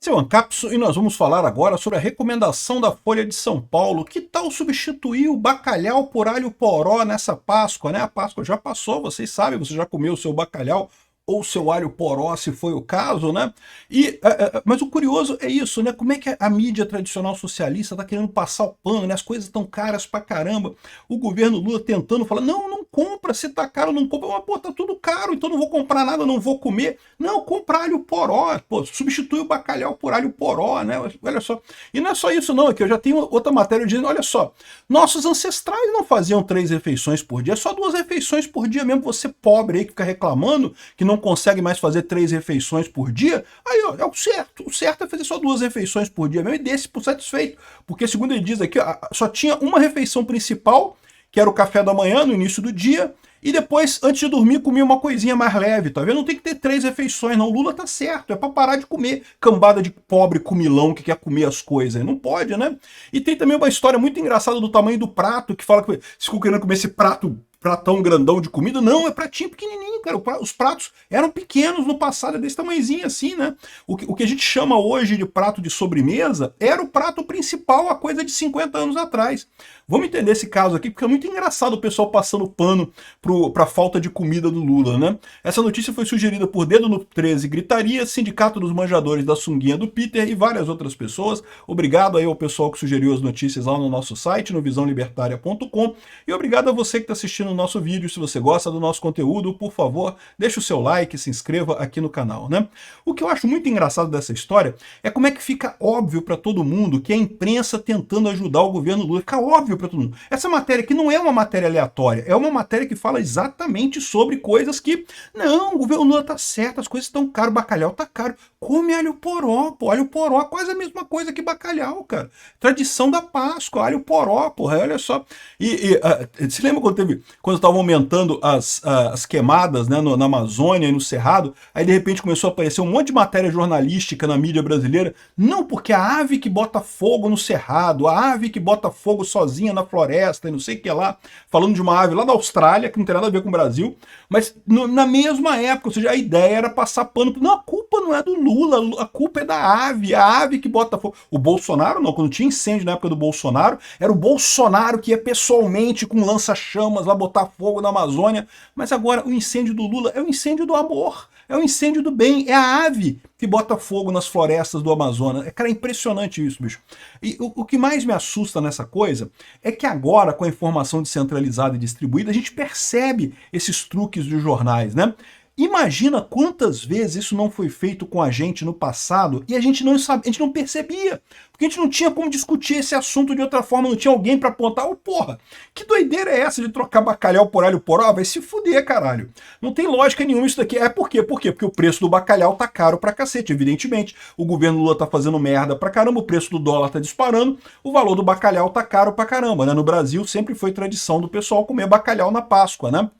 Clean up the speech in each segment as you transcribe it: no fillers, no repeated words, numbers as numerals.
Esse é o Ancapso e nós vamos falar agora sobre a recomendação da Folha de São Paulo. Que tal substituir o bacalhau por alho poró nessa Páscoa, né? A Páscoa já passou, vocês sabem, você já comeu o seu bacalhau ou seu alho poró, se foi o caso, né? Mas o curioso é isso, né? Como é que a mídia tradicional socialista está querendo passar o pano, né? As coisas estão caras pra caramba. O governo Lula tentando falar, não compra, se tá caro, não compra. Mas, pô, tá tudo caro, então não vou comprar nada, não vou comer. Não, compra alho poró, pô, substitui o bacalhau por alho poró, né? Olha só. E não é só isso não, é que eu já tenho outra matéria dizendo, olha só, nossos ancestrais não faziam 3 refeições por dia, só 2 refeições por dia mesmo. Você pobre aí que fica reclamando que não consegue mais fazer 3 refeições por dia, aí ó, é o certo é fazer só 2 refeições por dia mesmo e desse por satisfeito, porque segundo ele diz aqui, ó, só tinha uma refeição principal, que era o café da manhã no início do dia, e depois, antes de dormir, comia uma coisinha mais leve, tá vendo? Não tem que ter 3 refeições, não. O Lula tá certo, é pra parar de comer cambada de pobre comilão que quer comer as coisas. Não pode, né? E tem também uma história muito engraçada do tamanho do prato, que fala que se ficou querendo comer esse pratão grandão de comida, não, é pratinho pequenininho, cara. Os pratos eram pequenos no passado, é desse tamanhozinho assim, né? O que a gente chama hoje de prato de sobremesa era o prato principal há coisa de 50 anos atrás. Vamos entender esse caso aqui, porque é muito engraçado o pessoal passando pano para a falta de comida do Lula, né? Essa notícia foi sugerida por Dedo no 13 Gritaria, Sindicato dos Manjadores da Sunguinha do Peter e várias outras pessoas. Obrigado aí ao pessoal que sugeriu as notícias lá no nosso site, no visãolibertaria.com, e obrigado a você que está assistindo o nosso vídeo. Se você gosta do nosse conteúdo, por favor, deixe o seu like, se inscreva aqui no canal, né? O que eu acho muito engraçado dessa história é como é que fica óbvio para todo mundo que a imprensa tentando ajudar o governo Lula. Fica óbvio para todo mundo. Essa matéria aqui não é uma matéria aleatória, é uma matéria que fala exatamente sobre coisas que, não, o governo Lula tá certo, as coisas estão caras, bacalhau tá caro. Come alho poró, pô, alho poró, quase a mesma coisa que bacalhau, cara. Tradição da Páscoa, alho poró, porra, olha só. Se lembra quando estavam aumentando as queimadas, né, na Amazônia e no Cerrado, aí de repente começou a aparecer um monte de matéria jornalística na mídia brasileira, não porque a ave que bota fogo no Cerrado, a ave que bota fogo sozinha na floresta e não sei o que lá, falando de uma ave lá da Austrália, que não tem nada a ver com o Brasil, mas na mesma época, ou seja, a ideia era passar pano, não, a culpa não é do Lula, a culpa é da ave, a ave que bota fogo. O Bolsonaro não, quando tinha incêndio na época do Bolsonaro, era o Bolsonaro que ia pessoalmente com lança-chamas lá botar fogo na Amazônia, mas agora o incêndio do Lula é o incêndio do amor, é o incêndio do bem, é a ave que bota fogo nas florestas do Amazonas. Cara, é impressionante isso, bicho. E o que mais me assusta nessa coisa é que agora, com a informação descentralizada e distribuída, a gente percebe esses truques dos jornais, né? Imagina quantas vezes isso não foi feito com a gente no passado e a gente não sabe, a gente não percebia, porque a gente não tinha como discutir esse assunto de outra forma, não tinha alguém para apontar, porra, que doideira é essa de trocar bacalhau por alho poró? Vai se fuder, caralho. Não tem lógica nenhuma isso daqui. Por quê? Porque o preço do bacalhau tá caro pra cacete, evidentemente. O governo Lula tá fazendo merda pra caramba, o preço do dólar tá disparando, o valor do bacalhau tá caro pra caramba, né? No Brasil sempre foi tradição do pessoal comer bacalhau na Páscoa, né?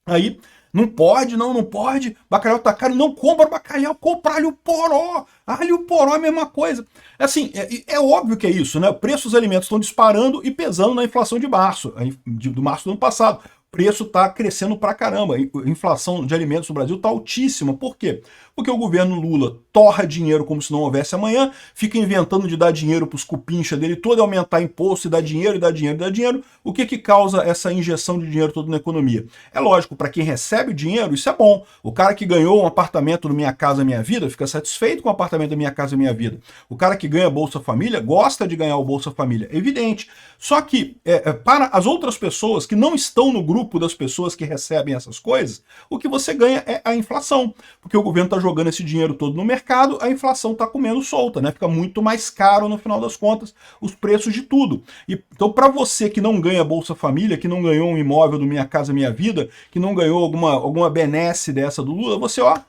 Aí não pode, não pode. Bacalhau tá caro, não compra bacalhau, compra alho poró. Alho poró é a mesma coisa. Assim, é óbvio que é isso, né? O preço dos alimentos estão disparando e pesando na inflação de março, do março do ano passado. O preço está crescendo pra caramba. A inflação de alimentos no Brasil está altíssima. Por quê? Porque o governo Lula torra dinheiro como se não houvesse amanhã, fica inventando de dar dinheiro para os cupincha dele todo, aumentar imposto e dar dinheiro, e dar dinheiro, e dar dinheiro. O que causa essa injeção de dinheiro todo na economia? É lógico, para quem recebe o dinheiro, isso é bom. O cara que ganhou um apartamento no Minha Casa Minha Vida fica satisfeito com o apartamento da Minha Casa Minha Vida. O cara que ganha Bolsa Família gosta de ganhar o Bolsa Família, é evidente. Só que para as outras pessoas que não estão no grupo das pessoas que recebem essas coisas, o que você ganha é a inflação, porque o governo está jogando esse dinheiro todo no mercado, a inflação está comendo solta, né? Fica muito mais caro no final das contas os preços de tudo. Então, para você que não ganha Bolsa Família, que não ganhou um imóvel do Minha Casa Minha Vida, que não ganhou alguma benesse dessa do Lula, você, ó,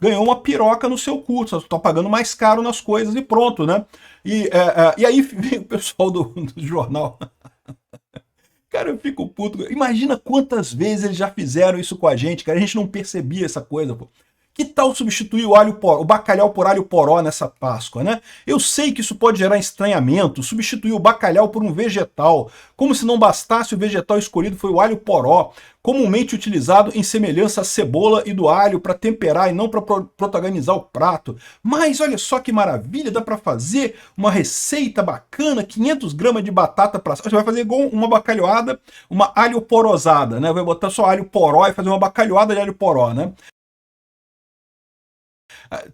ganhou uma piroca no seu curso, está pagando mais caro nas coisas e pronto, né? E aí vem o pessoal do jornal. Cara, eu fico puto. Imagina quantas vezes eles já fizeram isso com a gente, cara. A gente não percebia essa coisa, pô. Que tal substituir o alho poró, o bacalhau por alho poró nessa Páscoa, né? Eu sei que isso pode gerar estranhamento, substituir o bacalhau por um vegetal, como se não bastasse o vegetal escolhido foi o alho poró, comumente utilizado em semelhança à cebola e do alho para temperar e não para protagonizar o prato. Mas olha só que maravilha, dá para fazer uma receita bacana, 500 gramas de batata para... Você vai fazer igual uma bacalhoada, uma alho porosada, né? Vai botar só alho poró e fazer uma bacalhoada de alho poró, né?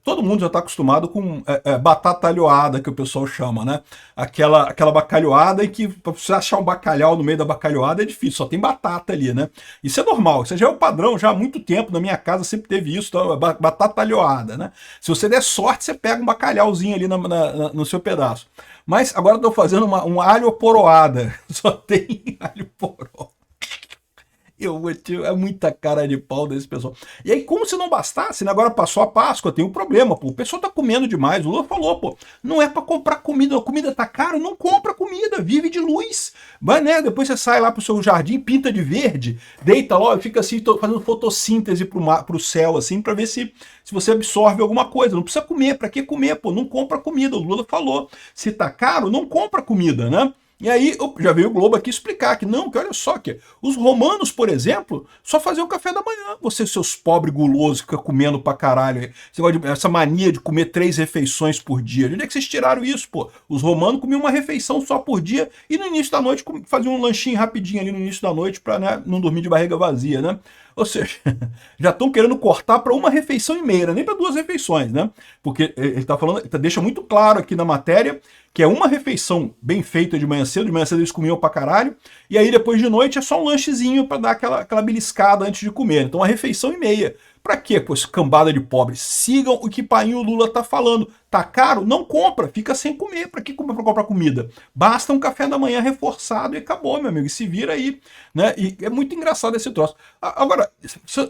Todo mundo já está acostumado com batata alhoada, que o pessoal chama, né? Aquela bacalhoada em que para você achar um bacalhau no meio da bacalhoada é difícil, só tem batata ali, né? Isso é normal, isso já é o padrão, já há muito tempo, na minha casa sempre teve isso, então, batata alhoada, né? Se você der sorte, você pega um bacalhauzinho ali no seu pedaço. Mas agora estou fazendo um alho poroada, só tem alho poró. É muita cara de pau desse pessoal. E aí, como se não bastasse, né? Agora passou a Páscoa, tem um problema, pô. O pessoal tá comendo demais. O Lula falou, pô, não é para comprar comida, a comida tá cara, não compra comida, vive de luz. Vai, né? Depois você sai lá pro seu jardim, pinta de verde, deita lá, fica assim, fazendo fotossíntese pro céu, assim, para ver se você absorve alguma coisa. Não precisa comer, para que comer, pô? Não compra comida. O Lula falou. Se tá caro, não compra comida, né? E aí já veio o Globo aqui explicar que não, que olha só, que os romanos, por exemplo, só faziam o café da manhã. Vocês, seus pobres gulosos, que ficam comendo pra caralho. Essa mania de comer 3 refeições por dia. De onde é que vocês tiraram isso, pô? Os romanos comiam uma refeição só por dia e no início da noite faziam um lanchinho rapidinho ali no início da noite pra, né, não dormir de barriga vazia, né? Ou seja, já estão querendo cortar para uma refeição e meia, nem para 2 refeições, né? Porque ele está falando, deixa muito claro aqui na matéria que é uma refeição bem feita de manhã cedo eles comiam pra caralho, e aí depois de noite é só um lanchezinho para dar aquela beliscada antes de comer. Então uma refeição e meia. Pra quê, pô, essa cambada de pobres? Sigam o que painho Lula tá falando. Tá caro? Não compra, fica sem comer. Pra que comprar comida? Basta um café da manhã reforçado e acabou, meu amigo. E se vira aí, né? E é muito engraçado esse troço. Agora,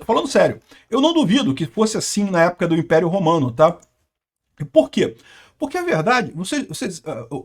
falando sério, eu não duvido que fosse assim na época do Império Romano, tá? Por quê? Porque a verdade,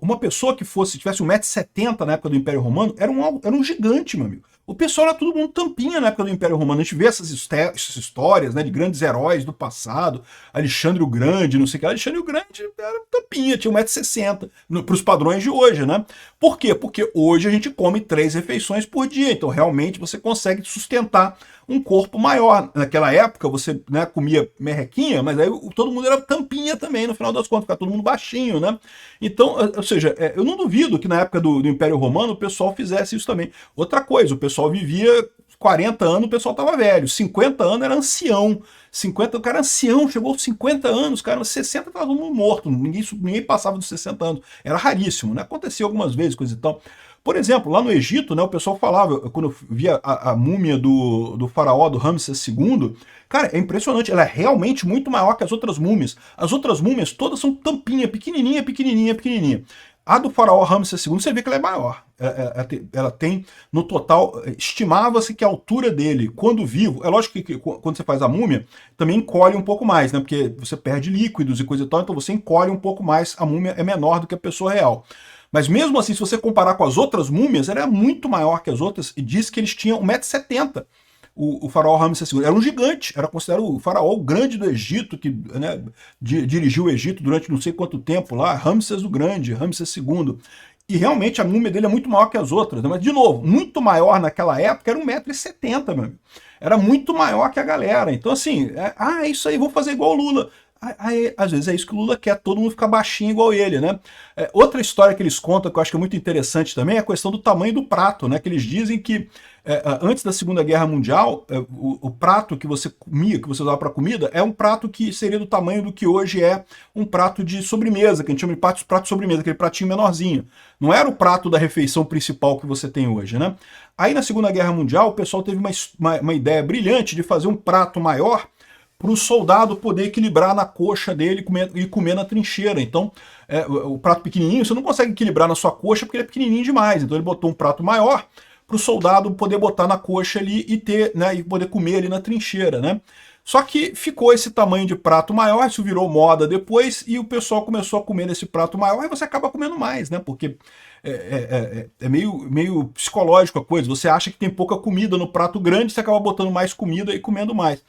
uma pessoa que tivesse 1,70 m na época do Império Romano era um gigante, meu amigo. O pessoal era todo mundo tampinha na época do Império Romano. A gente vê essas histórias, né, de grandes heróis do passado, Alexandre o Grande, não sei o que. Alexandre o Grande era tampinha, tinha 1,60 m para os padrões de hoje, né? Por quê? Porque hoje a gente come 3 refeições por dia, então realmente você consegue sustentar um corpo maior. Naquela época você, né, comia merrequinha, mas aí todo mundo era tampinha também, no final das contas, ficava todo mundo baixinho, né? Então, ou seja, eu não duvido que na época do Império Romano o pessoal fizesse isso também. Outra coisa, o pessoal vivia 40 anos, o pessoal tava velho, 50 anos era ancião. 50, o cara ancião, chegou aos 50 anos, cara, 60 estava todo mundo morto, ninguém passava dos 60 anos. Era raríssimo, né? Acontecia algumas vezes, coisa e tal. Por exemplo, lá no Egito, né, o pessoal falava, quando eu via a múmia do faraó, do Ramsés II, cara, é impressionante, ela é realmente muito maior que as outras múmias. As outras múmias todas são tampinha, pequenininha, pequenininha, pequenininha. A do faraó Ramsés II, você vê que ela é maior. Ela tem, no total, estimava-se que a altura dele, quando vivo, é lógico que quando você faz a múmia, também encolhe um pouco mais, né? Porque você perde líquidos e coisa e tal, então você encolhe um pouco mais, a múmia é menor do que a pessoa real. Mas mesmo assim, se você comparar com as outras múmias, ela é muito maior que as outras, e diz que eles tinham 1,70 m. O faraó Ramsés II era um gigante, era considerado o faraó grande do Egito, que, né, dirigiu o Egito durante não sei quanto tempo lá, Ramsés o Grande, Ramsés II. E realmente a múmia dele é muito maior que as outras, né? Mas, de novo, muito maior naquela época, era 1,70 m, meu amigo. Era muito maior que a galera. Então, assim, é isso aí, vou fazer igual o Lula. Aí, às vezes é isso que o Lula quer, todo mundo ficar baixinho igual ele, né? Outra história que eles contam, que eu acho que é muito interessante também, é a questão do tamanho do prato, né? Que eles dizem que antes da Segunda Guerra Mundial, o prato que você comia, que você usava para comida, é um prato que seria do tamanho do que hoje é um prato de sobremesa, que a gente chama de prato de sobremesa, aquele pratinho menorzinho. Não era o prato da refeição principal que você tem hoje, né? Aí na Segunda Guerra Mundial, o pessoal teve uma ideia brilhante de fazer um prato maior para o soldado poder equilibrar na coxa dele e comer na trincheira. Então, o prato pequenininho, você não consegue equilibrar na sua coxa porque ele é pequenininho demais. Então ele botou um prato maior para o soldado poder botar na coxa ali e ter, né, e poder comer ali na trincheira, né? Só que ficou esse tamanho de prato maior, isso virou moda depois, e o pessoal começou a comer nesse prato maior, e você acaba comendo mais, né? Porque é meio psicológico a coisa. Você acha que tem pouca comida no prato grande, você acaba botando mais comida e comendo mais.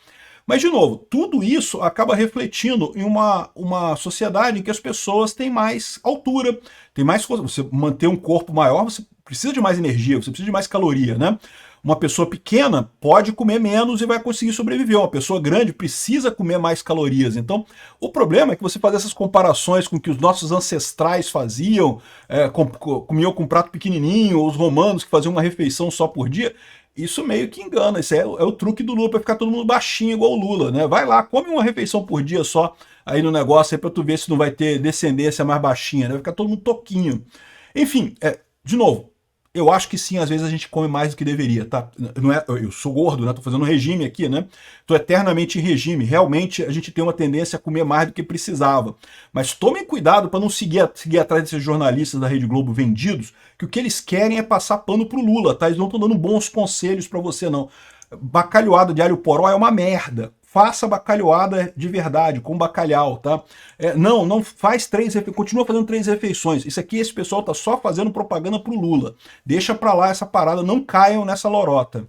Mas, de novo, tudo isso acaba refletindo em uma sociedade em que as pessoas têm mais altura, tem mais força. Você manter um corpo maior, você precisa de mais energia, você precisa de mais caloria, né? Uma pessoa pequena pode comer menos e vai conseguir sobreviver. Uma pessoa grande precisa comer mais calorias. Então, o problema é que você faz essas comparações com o que os nossos ancestrais faziam, comiam com um prato pequenininho, ou os romanos que faziam uma refeição só por dia. Isso meio que engana, isso é o truque do Lula para ficar todo mundo baixinho igual o Lula, né? Vai lá, come uma refeição por dia só aí no negócio aí para tu ver se não vai ter descendência mais baixinha, né? Vai ficar todo mundo toquinho. Enfim, de novo, eu acho que sim, às vezes a gente come mais do que deveria, tá? Não é, eu sou gordo, né? Tô fazendo um regime aqui, né? Tô eternamente em regime. Realmente a gente tem uma tendência a comer mais do que precisava. Mas tomem cuidado para não seguir atrás desses jornalistas da Rede Globo vendidos, que o que eles querem é passar pano pro Lula, tá? Eles não estão dando bons conselhos para você, não. Bacalhoada de alho poró é uma merda. Faça bacalhoada de verdade, com bacalhau, tá? Não faz continua fazendo 3 refeições. Isso aqui, esse pessoal tá só fazendo propaganda pro Lula. Deixa pra lá essa parada, não caiam nessa lorota.